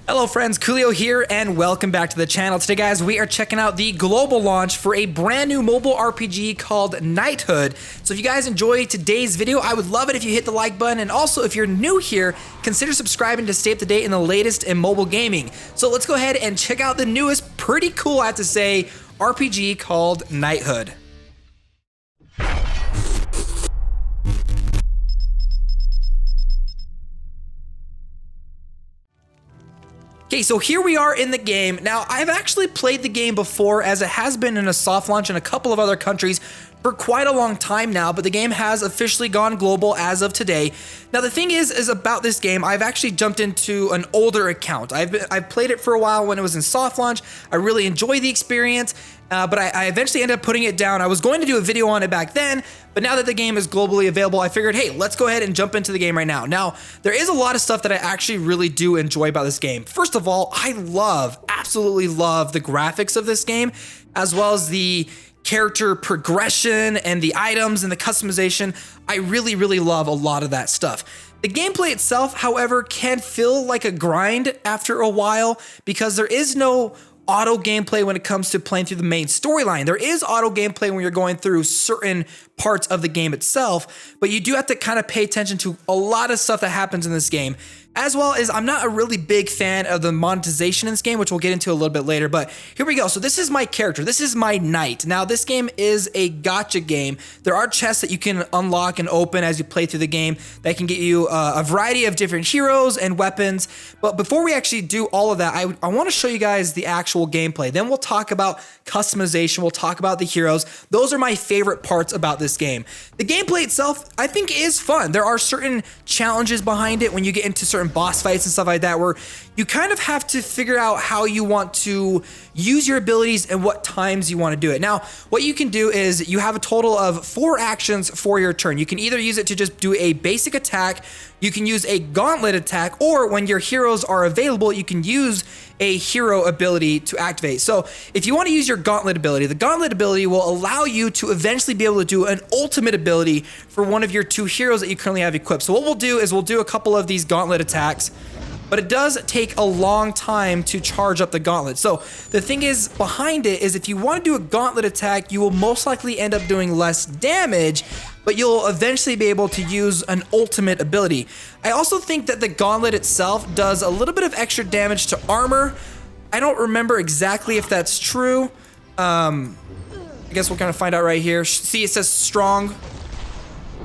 Hello friends, Koolio here and welcome back to the channel. Today guys, we are checking out the global launch for a brand new mobile RPG called Knighthood. So if you guys enjoyed today's video, I would love it if you hit the like button, and also if you're new here, consider subscribing to stay up to date in the latest in mobile gaming. So let's go ahead and check out the newest, pretty cool I have to say, RPG called Knighthood. Okay, so here we are in the game. Now, I've actually played the game before, as it has been in a soft launch in a couple of other countries for quite a long time now, but the game has officially gone global as of today. Now, the thing is about this game, I've actually jumped into an older account. I've played it for a while when it was in soft launch. I really enjoyed the experience, but I eventually ended up putting it down. I was going to do a video on it back then, but now that the game is globally available, I figured, hey, let's go ahead and jump into the game right now. Now, there is a lot of stuff that I actually really do enjoy about this game. First of all, I absolutely love the graphics of this game, as well as the character progression and the items and the customization. I really love a lot of that stuff. The gameplay itself, however, can feel like a grind after a while because there is no auto gameplay when it comes to playing through the main storyline. There is auto gameplay when you're going through certain parts of the game itself, but you do have to kind of pay attention to a lot of stuff that happens in this game. As well as, I'm not a really big fan of the monetization in this game, which we'll get into a little bit later, but here we go. So this is my character. This is my knight. Now, this game is a gacha game. There are chests that you can unlock and open as you play through the game that can get you a variety of different heroes and weapons. But before we actually do all of that, I want to show you guys the actual gameplay. Then we'll talk about customization. We'll talk about the heroes. Those are my favorite parts about this game. The gameplay itself, I think, is fun. There are certain challenges behind it when you get into certain boss fights and stuff like that, where you kind of have to figure out how you want to use your abilities and what times you want to do it. Now, what you can do is you have a total of 4 actions for your turn. You can either use it to just do a basic attack, you can use a gauntlet attack, or when your heroes are available, you can use a hero ability to activate. So if you want to use your gauntlet ability, the gauntlet ability will allow you to eventually be able to do an ultimate ability for one of your 2 heroes that you currently have equipped. So what we'll do is we'll do a couple of these gauntlet attacks, but it does take a long time to charge up the gauntlet. So the thing is behind it is, if you want to do a gauntlet attack, you will most likely end up doing less damage, but you'll eventually be able to use an ultimate ability. I also think that the gauntlet itself does a little bit of extra damage to armor. I don't remember exactly if that's true. I guess we're gonna find out right here. See, it says strong,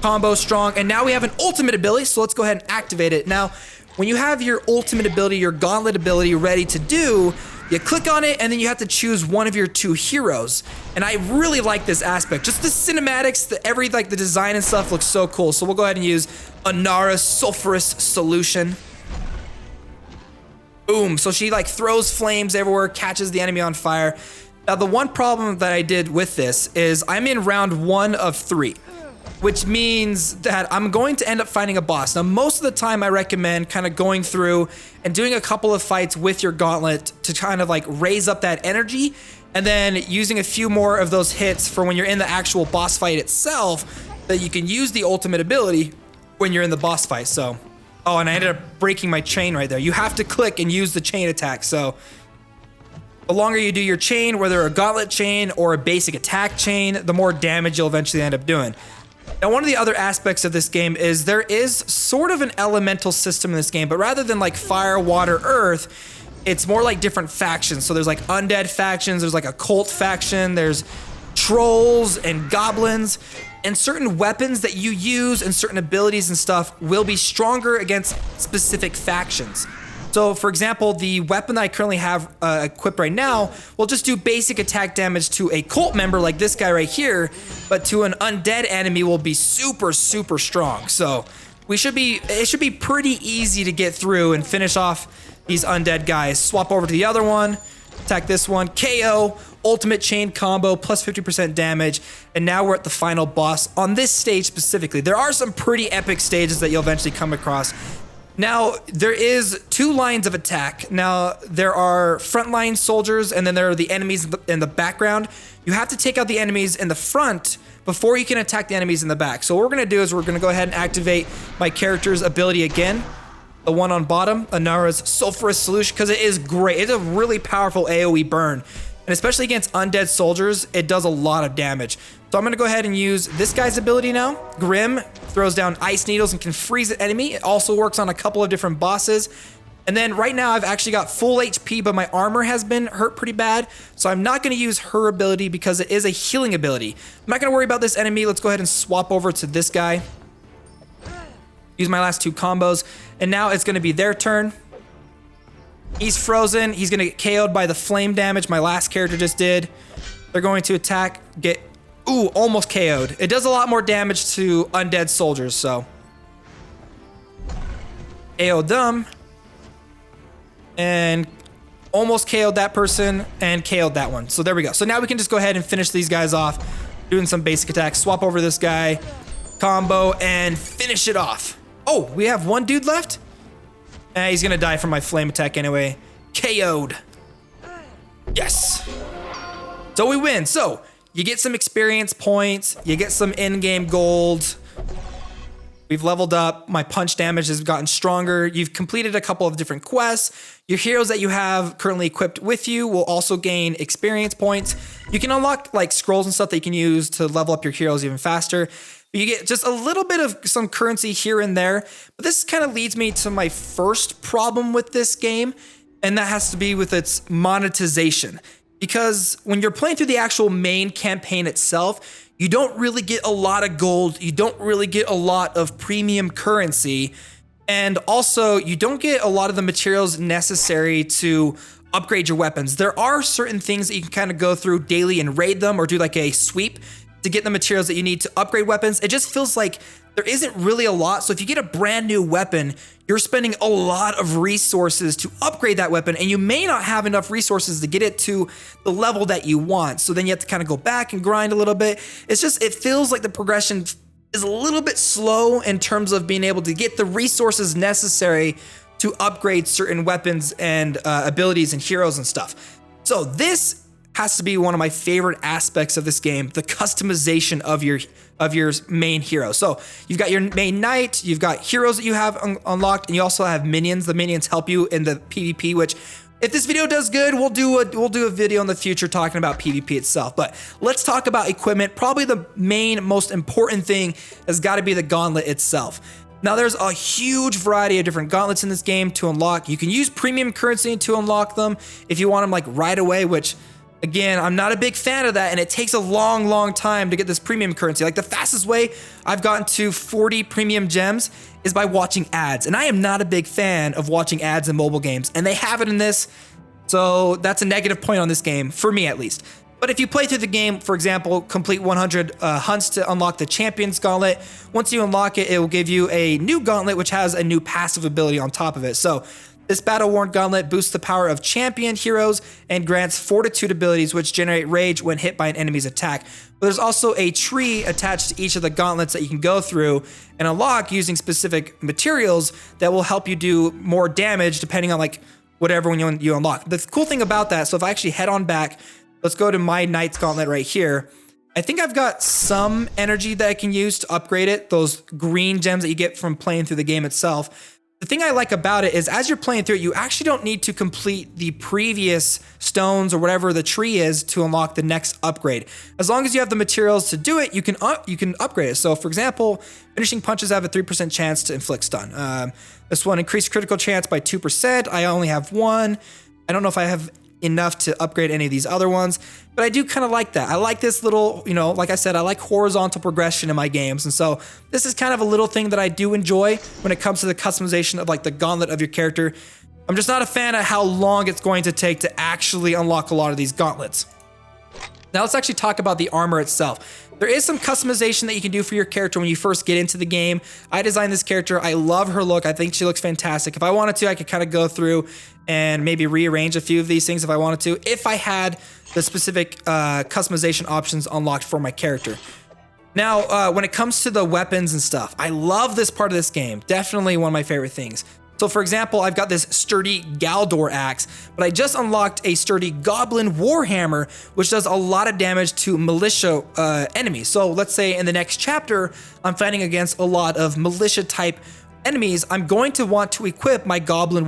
combo strong, and now we have an ultimate ability, so let's go ahead and activate it. Now, when you have your ultimate ability, your gauntlet ability ready to do, you click on it and then you have to choose one of your 2 heroes. And I really like this aspect. Just the cinematics, the design and stuff looks so cool. So we'll go ahead and use Anara's Sulfurous Solution. Boom, so she like throws flames everywhere, catches the enemy on fire. Now the one problem that I did with this is I'm in round 1 of 3. Which means that I'm going to end up fighting a boss. Now, most of the time I recommend kind of going through and doing a couple of fights with your gauntlet to kind of like raise up that energy, and then using a few more of those hits for when you're in the actual boss fight itself, that you can use the ultimate ability when you're in the boss fight. So, oh, and I ended up breaking my chain right there. You have to click and use the chain attack. So the longer you do your chain, whether a gauntlet chain or a basic attack chain, the more damage you'll eventually end up doing. Now, one of the other aspects of this game is there is sort of an elemental system in this game, but rather than like fire, water, earth, it's more like different factions. So there's like undead factions, there's like a cult faction, there's trolls and goblins, and certain weapons that you use and certain abilities and stuff will be stronger against specific factions. So for example, the weapon that I currently have equipped right now will just do basic attack damage to a cult member like this guy right here, but to an undead enemy will be super strong. So it should be pretty easy to get through and finish off these undead guys. Swap over to the other one, attack this one, KO, ultimate chain combo, plus 50% damage, and now we're at the final boss on this stage specifically. There are some pretty epic stages that you'll eventually come across. Now, there is 2 lines of attack. Now, there are frontline soldiers, and then there are the enemies in the background. You have to take out the enemies in the front before you can attack the enemies in the back. So what we're going to do is we're going to go ahead and activate my character's ability again. the one on bottom, Anara's Sulfurous Solution, because it is great. It's a really powerful AoE burn. And especially against undead soldiers, it does a lot of damage. So I'm going to go ahead and use this guy's ability now. Grim throws down ice needles and can freeze an enemy. It also works on a couple of different bosses. And then right now I've actually got full HP, but my armor has been hurt pretty bad. So I'm not going to use her ability because it is a healing ability. I'm not going to worry about this enemy. Let's go ahead and swap over to this guy. Use my last 2 combos. And now it's going to be their turn. He's frozen. He's going to get KO'd by the flame damage my last character just did. They're going to attack, get, ooh, almost KO'd. It does a lot more damage to undead soldiers, so. KO'd them. And almost KO'd that person and KO'd that one. So there we go. So now we can just go ahead and finish these guys off. Doing some basic attacks. Swap over this guy. Combo and finish it off. Oh, we have one dude left? He's gonna die from my flame attack anyway. KO'd. Yes. So we win. So you get some experience points. You get some in-game gold. We've leveled up. My punch damage has gotten stronger. You've completed a couple of different quests. Your heroes that you have currently equipped with you will also gain experience points. You can unlock like scrolls and stuff that you can use to level up your heroes even faster. You get just a little bit of some currency here and there, but this kind of leads me to my first problem with this game, and that has to be with its monetization. Because when you're playing through the actual main campaign itself, you don't really get a lot of gold, you don't really get a lot of premium currency, and also you don't get a lot of the materials necessary to upgrade your weapons. There are certain things that you can kind of go through daily and raid them or do like a sweep to get the materials that you need to upgrade weapons. It just feels like there isn't really a lot. So if you get a brand new weapon, you're spending a lot of resources to upgrade that weapon, and you may not have enough resources to get it to the level that you want. So then you have to kind of go back and grind a little bit. It's just, it feels like the progression is a little bit slow in terms of being able to get the resources necessary to upgrade certain weapons and abilities and heroes and stuff. So this has to be one of my favorite aspects of this game, the customization of your main hero. So you've got your main knight, you've got heroes that you have unlocked, and you also have minions. The minions help you in the PvP, which if this video does good, we'll do a video in the future talking about PvP itself. But let's talk about equipment. Probably the main, most important thing has got to be the gauntlet itself. Now there's a huge variety of different gauntlets in this game to unlock. You can use premium currency to unlock them if you want them like right away, which again, I'm not a big fan of that, and it takes a long time to get this premium currency. Like the fastest way I've gotten to 40 premium gems is by watching ads, and I am not a big fan of watching ads in mobile games, and they have it in this, so that's a negative point on this game, for me at least. But if you play through the game, for example, complete 100 hunts to unlock the Champion's Gauntlet, once you unlock it, it will give you a new gauntlet, which has a new passive ability on top of it. So this battle-worn gauntlet boosts the power of champion heroes and grants fortitude abilities, which generate rage when hit by an enemy's attack. But there's also a tree attached to each of the gauntlets that you can go through and unlock using specific materials that will help you do more damage depending on like whatever when you unlock. The cool thing about that, so if I actually head on back, let's go to my Knight's Gauntlet right here. I think I've got some energy that I can use to upgrade it, those green gems that you get from playing through the game itself. The thing I like about it is as you're playing through it, you actually don't need to complete the previous stones or whatever the tree is to unlock the next upgrade. As long as you have the materials to do it, you can upgrade it. So for example, finishing punches have a 3% chance to inflict stun. This one increased critical chance by 2%. I only have one. I don't know if I have enough to upgrade any of these other ones, but I do kind of like that. I like this little, like I said, I like horizontal progression in my games. And so this is kind of a little thing that I do enjoy when it comes to the customization of like the gauntlet of your character. I'm just not a fan of how long it's going to take to actually unlock a lot of these gauntlets. Now let's actually talk about the armor itself. There is some customization that you can do for your character when you first get into the game. I designed this character. I love her look. I think she looks fantastic. If I wanted to, I could kind of go through and maybe rearrange a few of these things if I wanted to, if I had the specific customization options unlocked for my character. Now, when it comes to the weapons and stuff, I love this part of this game. Definitely one of my favorite things. So for example, I've got this sturdy Galdor axe, but I just unlocked a sturdy Goblin Warhammer, which does a lot of damage to militia enemies. So let's say in the next chapter, I'm fighting against a lot of militia type enemies, I'm going to want to equip my goblin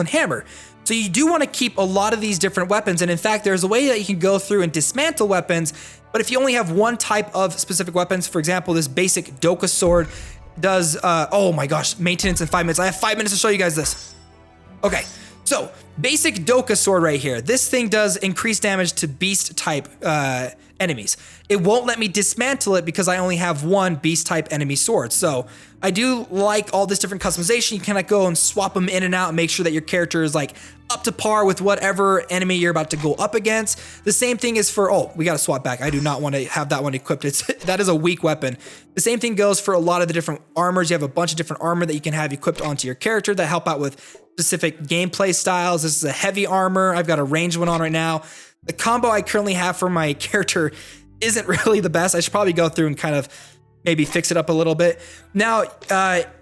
hammer. So you do want to keep a lot of these different weapons, and in fact, there's a way that you can go through and dismantle weapons, but if you only have one type of specific weapons, for example, this basic Dhoka sword does, oh my gosh, maintenance in 5 minutes. I have 5 minutes to show you guys this. Okay, so basic Dhoka sword right here. This thing does increased damage to beast type enemies. It won't let me dismantle it because I only have one beast type enemy sword. So I do like all this different customization. You kind of go and swap them in and out and make sure that your character is like up to par with whatever enemy you're about to go up against. The same thing is for, oh, we got to swap back. I do not want to have that one equipped. That is a weak weapon. The same thing goes for a lot of the different armors. You have a bunch of different armor that you can have equipped onto your character that help out with specific gameplay styles. This is a heavy armor. I've got a ranged one on right now. The combo I currently have for my character isn't really the best. I should probably go through and kind of maybe fix it up a little bit. Now,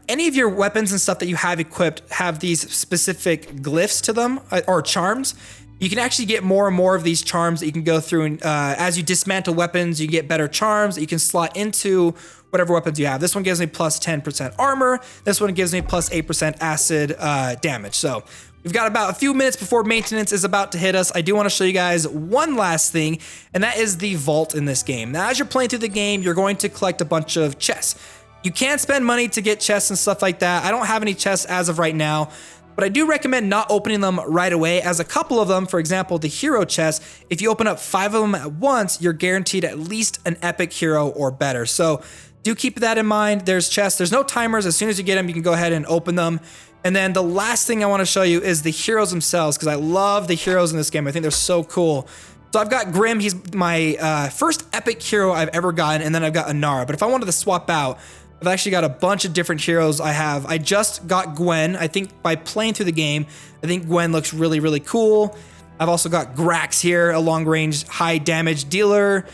any of your weapons and stuff that you have equipped have these specific glyphs to them, or charms. You can actually get more and more of these charms that you can go through, and as you dismantle weapons, you get better charms that you can slot into whatever weapons you have. This one gives me plus 10% armor. This one gives me plus 8% acid damage. So we've got about a few minutes before maintenance is about to hit us. I do want to show you guys one last thing, and that is the vault in this game. Now, as you're playing through the game, you're going to collect a bunch of chests. You can spend money to get chests and stuff like that. I don't have any chests as of right now, but I do recommend not opening them right away, as a couple of them, for example, the hero chest, if you open up 5 of them at once, you're guaranteed at least an epic hero or better. So do keep that in mind. There's chests. There's no timers. As soon as you get them, you can go ahead and open them. And then the last thing I want to show you is the heroes themselves, because I love the heroes in this game. I think they're so cool. So I've got Grim. He's my first epic hero I've ever gotten, and then I've got Inara. But if I wanted to swap out, I've actually got a bunch of different heroes I have. I just got Gwen. I think by playing through the game, I think Gwen looks really, really cool. I've also got Grax here, a long-range, high damage dealer.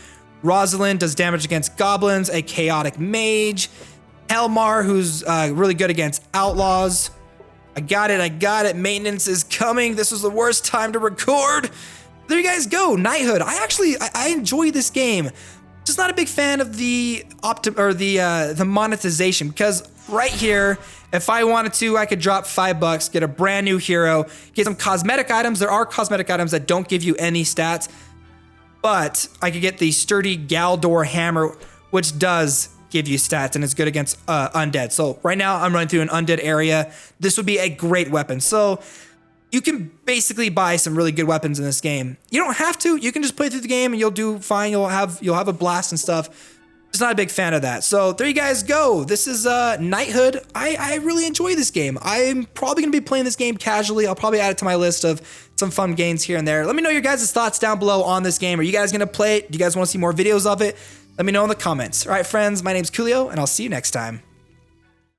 Rosalind does damage against goblins, a chaotic mage. Helmar, who's really good against outlaws. I got it. Maintenance is coming. This was the worst time to record. There you guys go, Knighthood. I enjoy this game. Just not a big fan of the monetization, because right here, if I wanted to, I could drop $5, get a brand new hero, get some cosmetic items. There are cosmetic items that don't give you any stats, but I could get the sturdy Galdor hammer, which does give you stats and it's good against undead. So right now I'm running through an undead area. This would be a great weapon. So you can basically buy some really good weapons in this game. You don't have to. You can just play through the game and you'll do fine. You'll have a blast and stuff. Just not a big fan of that. So there you guys go. This is Knighthood. I really enjoy this game. I'm probably gonna be playing this game casually. I'll probably add it to my list of some fun games here and there. Let me know your guys' thoughts down below on this game. Are you guys gonna play it? Do you guys want to see more videos of it? Let me know in the comments. All right, friends, my name's Koolio, and I'll see you next time.